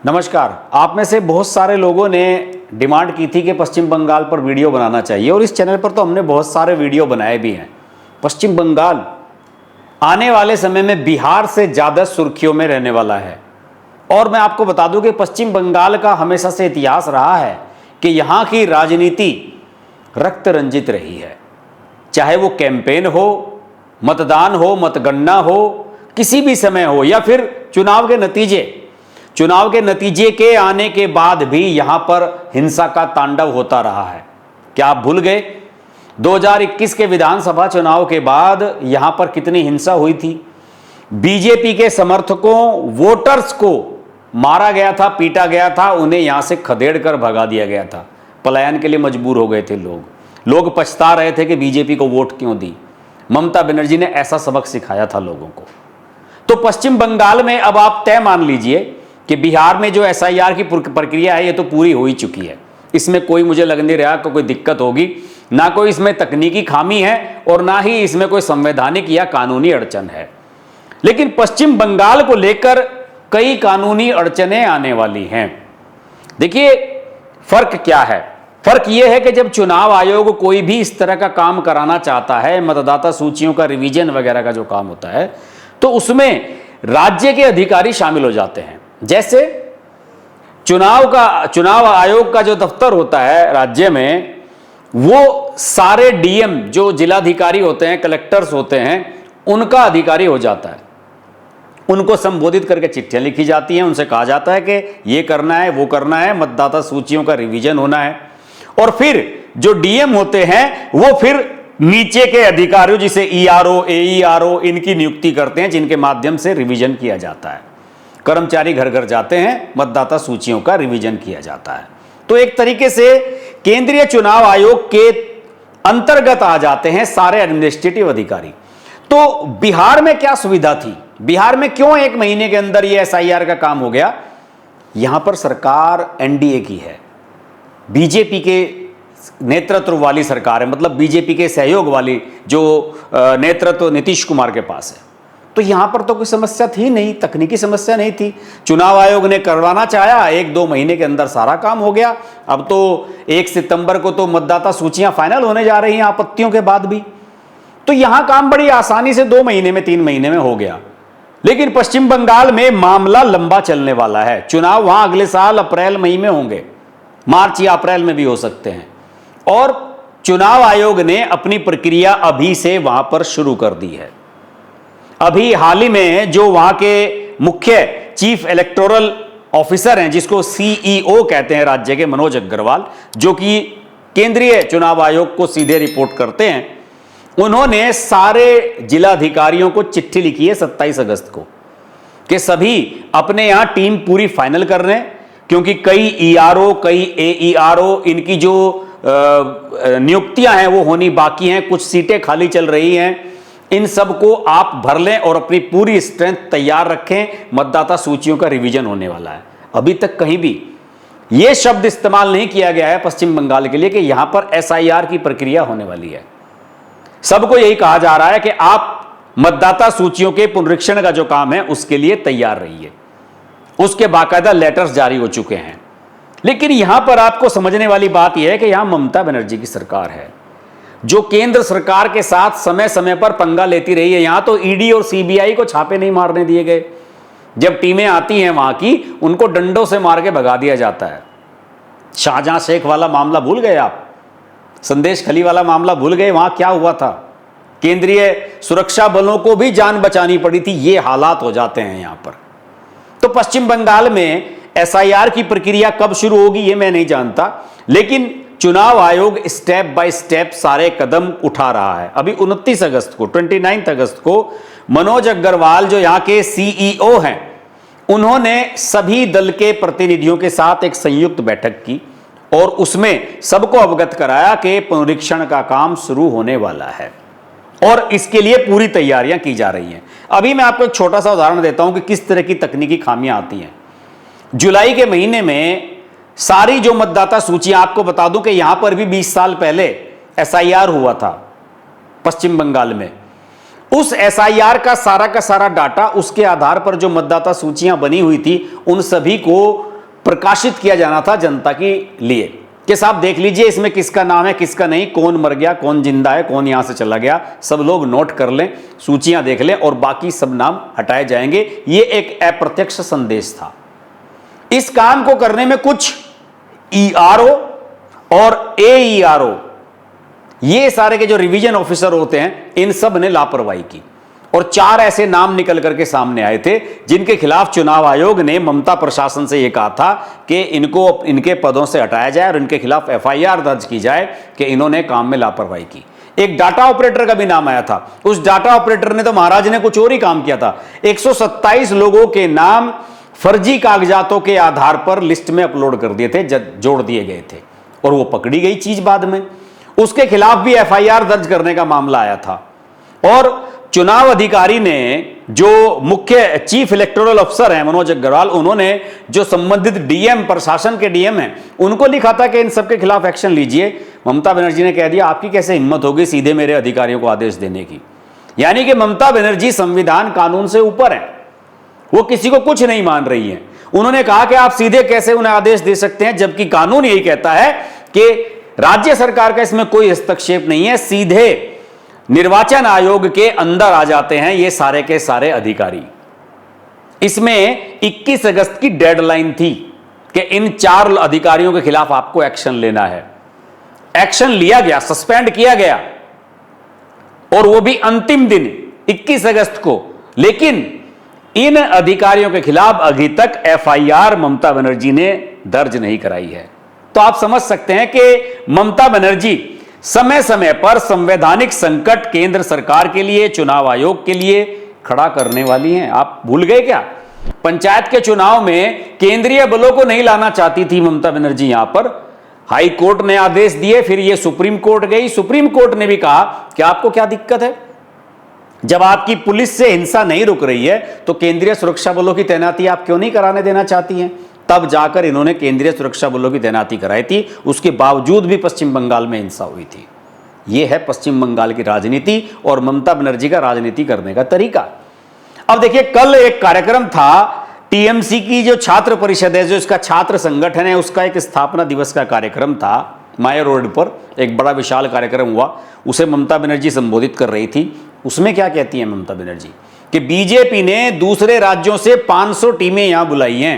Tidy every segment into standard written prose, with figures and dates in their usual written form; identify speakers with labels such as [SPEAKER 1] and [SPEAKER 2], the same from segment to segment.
[SPEAKER 1] नमस्कार। आप में से बहुत सारे लोगों ने डिमांड की थी कि पश्चिम बंगाल पर वीडियो बनाना चाहिए और इस चैनल पर तो हमने बहुत सारे वीडियो बनाए भी हैं। पश्चिम बंगाल आने वाले समय में बिहार से ज़्यादा सुर्खियों में रहने वाला है और मैं आपको बता दूं कि पश्चिम बंगाल का हमेशा से इतिहास रहा है कि यहाँ की राजनीति रक्त रंजित रही है। चाहे वो कैंपेन हो, मतदान हो, मतगणना हो, किसी भी समय हो या फिर चुनाव के नतीजे के आने के बाद भी यहां पर हिंसा का तांडव होता रहा है। क्या आप भूल गए 2021 के विधानसभा चुनाव के बाद यहां पर कितनी हिंसा हुई थी? बीजेपी के समर्थकों, वोटर्स को मारा गया था, पीटा गया था, उन्हें यहां से खदेड़ कर भगा दिया गया था। पलायन के लिए मजबूर हो गए थे लोग पछता रहे थे कि बीजेपी को वोट क्यों दी। ममता बनर्जी ने ऐसा सबक सिखाया था लोगों को। तो पश्चिम बंगाल में अब आप तय मान लीजिए कि बिहार में जो एसआईआर की प्रक्रिया है ये तो पूरी हो ही चुकी है। इसमें कोई मुझे लग नहीं रहा कि कोई दिक्कत होगी, ना कोई इसमें तकनीकी खामी है और ना ही इसमें कोई संवैधानिक या कानूनी अड़चन है। लेकिन पश्चिम बंगाल को लेकर कई कानूनी अड़चनें आने वाली हैं। देखिए फर्क क्या है? फर्क यह है कि जब चुनाव आयोग कोई भी इस तरह का काम कराना चाहता है, मतदाता सूचियों का रिवीजन वगैरह का जो काम होता है, तो उसमें राज्य के अधिकारी शामिल हो जाते हैं। जैसे चुनाव आयोग का जो दफ्तर होता है राज्य में, वो सारे डीएम जो जिलाधिकारी होते हैं, कलेक्टर्स होते हैं, उनका अधिकारी हो जाता है। उनको संबोधित करके चिट्ठियां लिखी जाती हैं, उनसे कहा जाता है कि ये करना है, वो करना है, मतदाता सूचियों का रिवीजन होना है। और फिर जो डीएम होते हैं वो फिर नीचे के अधिकारियों जिसे ईआरओ, एईआरओ, इनकी नियुक्ति करते हैं, जिनके माध्यम से रिवीजन किया जाता है। कर्मचारी घर घर जाते हैं, मतदाता सूचियों का रिवीजन किया जाता है। तो एक तरीके से केंद्रीय चुनाव आयोग के अंतर्गत आ जाते हैं सारे एडमिनिस्ट्रेटिव अधिकारी। तो बिहार में क्या सुविधा थी? बिहार में क्यों एक महीने के अंदर ये एसआईआर का काम हो गया? यहां पर सरकार एनडीए की है, बीजेपी के नेतृत्व वाली सरकार है, मतलब बीजेपी के सहयोग वाली जो नेतृत्व नीतीश कुमार के पास है। तो यहां पर तो कोई समस्या थी नहीं, तकनीकी समस्या नहीं थी। चुनाव आयोग ने करवाना चाहा, 1-2 महीने के अंदर सारा काम हो गया। अब तो 1 सितंबर को तो मतदाता सूचियां फाइनल होने जा रही हैं आपत्तियों के बाद भी। तो यहां काम बड़ी आसानी से 2 महीने में, 3 महीने में हो गया। लेकिन पश्चिम बंगाल में मामला लंबा चलने वाला है। चुनाव वहां अगले साल अप्रैल मई में होंगे, मार्च या अप्रैल में भी हो सकते हैं। और चुनाव आयोग ने अपनी प्रक्रिया अभी से वहां पर शुरू कर दी है। अभी हाल ही में जो वहां के मुख्य चीफ इलेक्टोरल ऑफिसर हैं, जिसको सीईओ कहते हैं राज्य के, मनोज अग्रवाल, जो कि केंद्रीय चुनाव आयोग को सीधे रिपोर्ट करते हैं, उन्होंने सारे जिलाधिकारियों को चिट्ठी लिखी है 27 अगस्त को कि सभी अपने यहां टीम पूरी फाइनल कर रहे हैं, क्योंकि कई ईआरओ, कई एईआरओ, इनकी जो नियुक्तियां हैं वो होनी बाकी हैं, कुछ सीटें खाली चल रही हैं। इन सब को आप भर लें और अपनी पूरी स्ट्रेंथ तैयार रखें, मतदाता सूचियों का रिवीजन होने वाला है। अभी तक कहीं भी यह शब्द इस्तेमाल नहीं किया गया है पश्चिम बंगाल के लिए कि यहां पर एसआईआर की प्रक्रिया होने वाली है। सबको यही कहा जा रहा है कि आप मतदाता सूचियों के पुनरीक्षण का जो काम है उसके लिए तैयार रहिए। उसके बाकायदा लेटर्स जारी हो चुके हैं। लेकिन यहां पर आपको समझने वाली बात यह है कि यहां ममता बनर्जी की सरकार है जो केंद्र सरकार के साथ समय समय पर पंगा लेती रही है। यहां तो ईडी और सीबीआई को छापे नहीं मारने दिए गए। जब टीमें आती हैं वहां की, उनको डंडों से मार के भगा दिया जाता है। शाहजहां शेख वाला मामला भूल गए आप? संदेश खली वाला मामला भूल गए? वहां क्या हुआ था? केंद्रीय सुरक्षा बलों को भी जान बचानी पड़ी थी। ये हालात हो जाते हैं यहां पर। तो पश्चिम बंगाल में एसआईआर की प्रक्रिया कब शुरू होगी ये मैं नहीं जानता, लेकिन चुनाव आयोग स्टेप बाय स्टेप सारे कदम उठा रहा है। अभी 29 अगस्त को मनोज अग्रवाल जो यहां के सीईओ हैं, उन्होंने सभी दल के प्रतिनिधियों के साथ एक संयुक्त बैठक की और उसमें सबको अवगत कराया कि पुनरीक्षण का काम शुरू होने वाला है और इसके लिए पूरी तैयारियां की जा रही हैं। अभी मैं आपको एक छोटा सा उदाहरण देता हूं कि किस तरह की तकनीकी खामियां आती हैं। जुलाई के महीने में सारी जो मतदाता सूचियां, आपको बता दूं कि यहां पर भी 20 साल पहले एसआईआर हुआ था पश्चिम बंगाल में। उस एसआईआर का सारा डाटा, उसके आधार पर जो मतदाता सूचियां बनी हुई थी, उन सभी को प्रकाशित किया जाना था जनता के लिए कि साहब देख लीजिए इसमें किसका नाम है किसका नहीं, कौन मर गया, कौन जिंदा है, कौन यहां से चला गया, सब लोग नोट कर लें, सूचियां देख लें और बाकी सब नाम हटाए जाएंगे। यह एक अप्रत्यक्ष संदेश था। इस काम को करने में कुछ ईआरओ और एईआरओ, ये सारे के जो रिवीजन ऑफिसर होते हैं, इन सब ने लापरवाही की और 4 ऐसे नाम निकल करके सामने आए थे जिनके खिलाफ चुनाव आयोग ने ममता प्रशासन से यह कहा था कि इनको इनके पदों से हटाया जाए और इनके खिलाफ एफआईआर दर्ज की जाए कि इन्होंने काम में लापरवाही की। एक डाटा ऑपरेटर का भी नाम आया था। उस डाटा ऑपरेटर ने तो महाराज ने कुछ और ही काम किया था। 127 लोगों के नाम फर्जी कागजातों के आधार पर लिस्ट में अपलोड कर दिए थे, जोड़ दिए गए थे और वो पकड़ी गई चीज बाद में। उसके खिलाफ भी एफआईआर दर्ज करने का मामला आया था और चुनाव अधिकारी ने, जो मुख्य चीफ इलेक्टोरल अफसर हैं मनोज अग्रवाल, उन्होंने जो संबंधित डीएम, प्रशासन के डीएम हैं, उनको लिखा था कि इन सबके खिलाफ एक्शन लीजिए। ममता बनर्जी ने कह दिया आपकी कैसे हिम्मत होगी सीधे मेरे अधिकारियों को आदेश देने की। यानी कि ममता बनर्जी संविधान कानून से ऊपर है, वो किसी को कुछ नहीं मान रही है। उन्होंने कहा कि आप सीधे कैसे उन्हें आदेश दे सकते हैं, जबकि कानून यही कहता है कि राज्य सरकार का इसमें कोई हस्तक्षेप नहीं है, सीधे निर्वाचन आयोग के अंदर आ जाते हैं ये सारे के सारे अधिकारी। इसमें 21 अगस्त की डेडलाइन थी कि इन 4 अधिकारियों के खिलाफ आपको एक्शन लेना है। एक्शन लिया गया, सस्पेंड किया गया और वो भी अंतिम दिन 21 अगस्त को। लेकिन इन अधिकारियों के खिलाफ अभी तक एफआईआर ममता बनर्जी ने दर्ज नहीं कराई है। तो आप समझ सकते हैं कि ममता बनर्जी समय समय पर संवैधानिक संकट केंद्र सरकार के लिए, चुनाव आयोग के लिए खड़ा करने वाली हैं। आप भूल गए क्या? पंचायत के चुनाव में केंद्रीय बलों को नहीं लाना चाहती थी ममता बनर्जी। यहां पर हाई कोर्ट ने आदेश दिए, फिर यह सुप्रीम कोर्ट गई। सुप्रीम कोर्ट ने भी कहा कि आपको क्या दिक्कत है, जब आपकी पुलिस से हिंसा नहीं रुक रही है तो केंद्रीय सुरक्षा बलों की तैनाती आप क्यों नहीं कराने देना चाहती हैं? तब जाकर इन्होंने केंद्रीय सुरक्षा बलों की तैनाती कराई थी। उसके बावजूद भी पश्चिम बंगाल में हिंसा हुई थी। यह है पश्चिम बंगाल की राजनीति और ममता बनर्जी का राजनीति करने का तरीका। अब देखिए, कल एक कार्यक्रम था टीएमसी की जो छात्र परिषद है, जो इसका छात्र संगठन है, उसका एक स्थापना दिवस का कार्यक्रम था। माया रोड पर एक बड़ा विशाल कार्यक्रम हुआ, उसे ममता बनर्जी संबोधित कर रही थी। उसमें क्या कहती है ममता बनर्जी कि बीजेपी ने दूसरे राज्यों से 500 टीमें यहां बुलाई हैं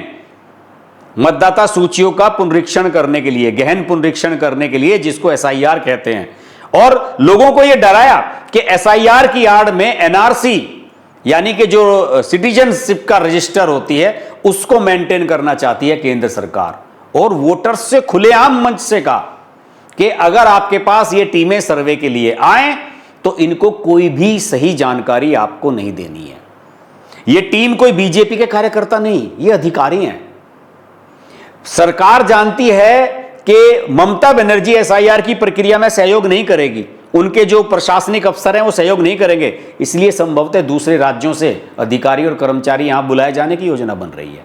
[SPEAKER 1] मतदाता सूचियों का पुनरीक्षण करने के लिए, गहन पुनरीक्षण करने के लिए, जिसको एसआईआर कहते हैं, और लोगों को यह डराया कि एसआईआर की आड़ में एनआरसी यानी कि जो सिटीजनशिप का रजिस्टर होती है उसको मेंटेन करना चाहती है केंद्र सरकार। और वोटर्स से खुलेआम मंच से कहा कि अगर आपके पास ये टीमें सर्वे के लिए आए तो इनको कोई भी सही जानकारी आपको नहीं देनी है। ये टीम कोई बीजेपी के कार्यकर्ता नहीं, ये अधिकारी हैं। सरकार जानती है कि ममता बनर्जी एसआईआर की प्रक्रिया में सहयोग नहीं करेगी, उनके जो प्रशासनिक अफसर हैं वो सहयोग नहीं करेंगे, इसलिए संभवतः दूसरे राज्यों से अधिकारी और कर्मचारी यहां बुलाए जाने की योजना बन रही है।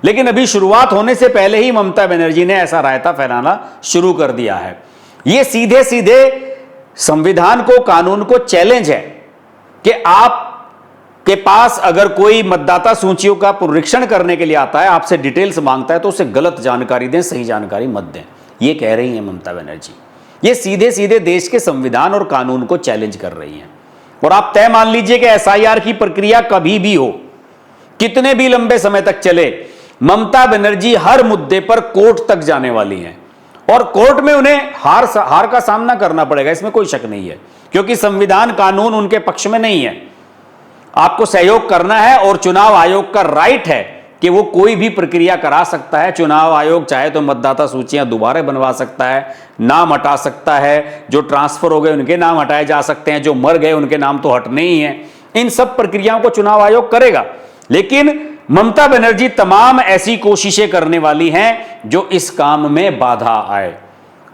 [SPEAKER 1] लेकिन अभी शुरुआत होने से पहले ही ममता बनर्जी ने ऐसा रायता फैलाना शुरू कर दिया है। यह सीधे सीधे संविधान को, कानून को चैलेंज है कि आप के पास अगर कोई मतदाता सूचियों का पुनरीक्षण करने के लिए आता है, आपसे डिटेल्स मांगता है, तो उसे गलत जानकारी दें, सही जानकारी मत दें। ये कह रही है ममता बनर्जी। ये सीधे सीधे देश के संविधान और कानून को चैलेंज कर रही हैं। और आप तय मान लीजिए कि एसआईआर की प्रक्रिया कभी भी हो, कितने भी लंबे समय तक चले, ममता बनर्जी हर मुद्दे पर कोर्ट तक जाने वाली हैं और कोर्ट में उन्हें हार का सामना करना पड़ेगा, इसमें कोई शक नहीं है, क्योंकि संविधान कानून उनके पक्ष में नहीं है। आपको सहयोग करना है और चुनाव आयोग का राइट है कि वो कोई भी प्रक्रिया करा सकता है। चुनाव आयोग चाहे तो मतदाता सूचियां दोबारा बनवा सकता है, नाम हटा सकता है, जो ट्रांसफर हो गए उनके नाम हटाए जा सकते हैं, जो मर गए उनके नाम तो हटने ही हैं। इन सब प्रक्रियाओं को चुनाव आयोग करेगा। लेकिन ममता बनर्जी तमाम ऐसी कोशिशें करने वाली हैं जो इस काम में बाधा आए,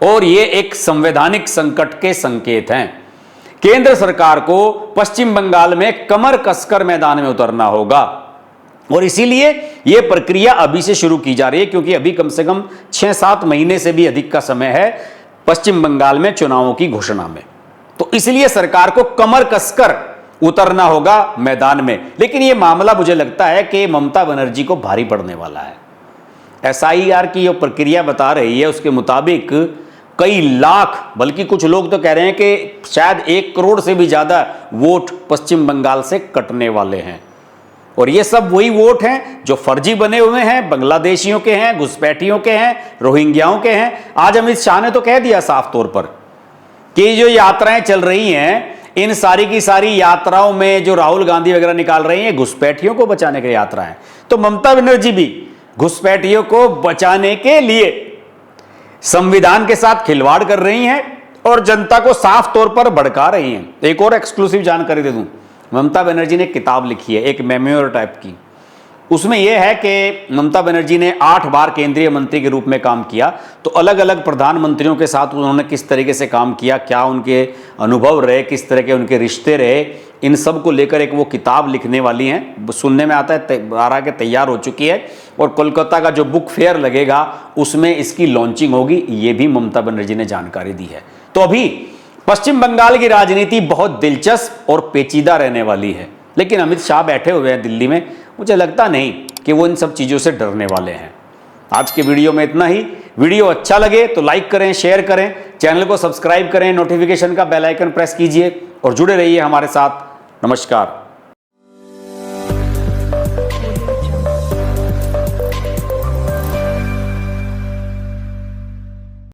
[SPEAKER 1] और ये एक संवैधानिक संकट के संकेत हैं। केंद्र सरकार को पश्चिम बंगाल में कमर कसकर मैदान में उतरना होगा और इसीलिए यह प्रक्रिया अभी से शुरू की जा रही है, क्योंकि अभी कम से कम 6-7 महीने से भी अधिक का समय है पश्चिम बंगाल में चुनावों की घोषणा में। तो इसलिए सरकार को कमर कसकर उतरना होगा मैदान में। लेकिन यह मामला मुझे लगता है कि ममता बनर्जी को भारी पड़ने वाला है। SIR की जो प्रक्रिया बता रही है उसके मुताबिक कई लाख, बल्कि कुछ लोग तो कह रहे हैं कि शायद 1 करोड़ से भी ज़्यादा वोट पश्चिम बंगाल से कटने वाले हैं। और ये सब वही वोट हैं जो फर्जी बने हुए हैं, बांग्लादेशियों के हैं, घुसपैठियों के हैं, रोहिंग्याओं के हैं। आज अमित शाह ने तो कह दिया साफ तौर पर कि जो यात्राएं चल रही हैं, इन सारी की सारी यात्राओं में जो राहुल गांधी वगैरह निकाल रही हैं, घुसपैठियों को बचाने की यात्राएं। तो ममता बनर्जी भी घुसपैठियों को बचाने के लिए संविधान के साथ खिलवाड़ कर रही हैं और जनता को साफ तौर पर भड़का रही हैं। एक और एक्सक्लूसिव जानकारी दे दूं, ममता बनर्जी ने किताब लिखी है, एक मेमोयर टाइप की। उसमें यह है कि ममता बनर्जी ने 8 बार केंद्रीय मंत्री के रूप में काम किया, तो अलग अलग प्रधानमंत्रियों के साथ उन्होंने किस तरीके से काम किया, क्या उनके अनुभव रहे, किस तरह के उनके रिश्ते रहे, इन सब को लेकर एक वो किताब लिखने वाली हैं। सुनने में आता है आ रहा के तैयार हो चुकी है और कोलकाता का जो बुक फेयर लगेगा उसमें इसकी लॉन्चिंग होगी, ये भी ममता बनर्जी ने जानकारी दी है। तो अभी पश्चिम बंगाल की राजनीति बहुत दिलचस्प और पेचीदा रहने वाली है, लेकिन अमित शाह बैठे हुए हैं दिल्ली में, मुझे लगता नहीं कि वो इन सब चीज़ों से डरने वाले हैं। आज के वीडियो में इतना ही। वीडियो अच्छा लगे तो लाइक करें, शेयर करें, चैनल को सब्सक्राइब करें, नोटिफिकेशन का बेल आइकन प्रेस कीजिए और जुड़े रहिए हमारे साथ। नमस्कार।